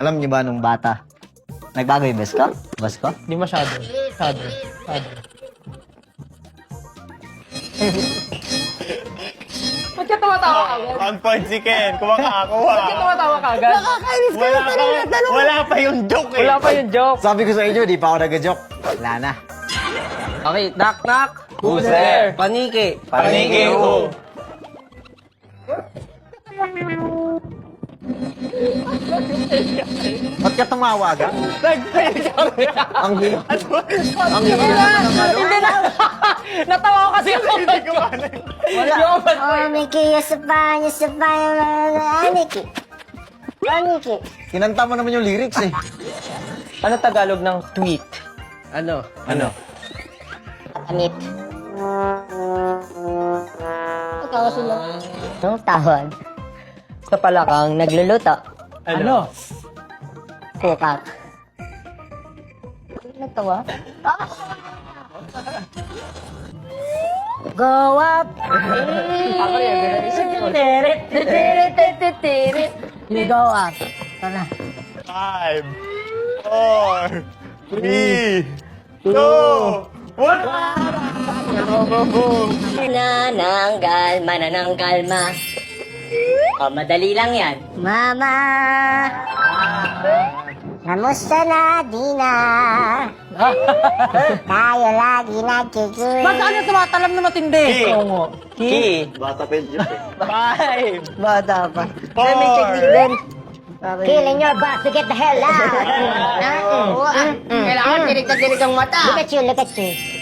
Alam niyo ba nung bata, nagbago yung best ko? Best ko? Di masyado. Ba't ka tumatawa ka agad? On point si Ken. Kumakakuha. Ba't ka tumatawa ka agad? Wala pa yung joke eh. Wala pa yung joke. Sabi ko sa inyo, di pa ako nag-joke. Wala na. Okay, knock knock. Who's there? Paniki. Paniki ho. Ba't ka tumawa ka? Ang hilo. Ang hilo. Hindi na. Natawa ko kasi ako. Wala. Oh, Mickey, Yusupay, Mickey. Mickey. Kinanta mo naman yung lyrics eh. Ano Tagalog ng tweet? Ano? Ano? Amit. Tawa sila. Anong tawag? Sa palakang nagluluto. Ano? Kukak. Natawa? Go up! Ako yan, naisip ko. You go up. Tara. 5, 4, 3, 2, 1. Manananggal, ma. Oh, madali lang yan. Mama! Kamusta na, Dina? Tayo lagi nagkikita. Ba't ano tumatalam na matindi? Oo. Ki. Bata pa yun. 5, Bata pa. 4, Killing your butt to get the hell out. Kailangan dinig ang mata. Look at you, look at you.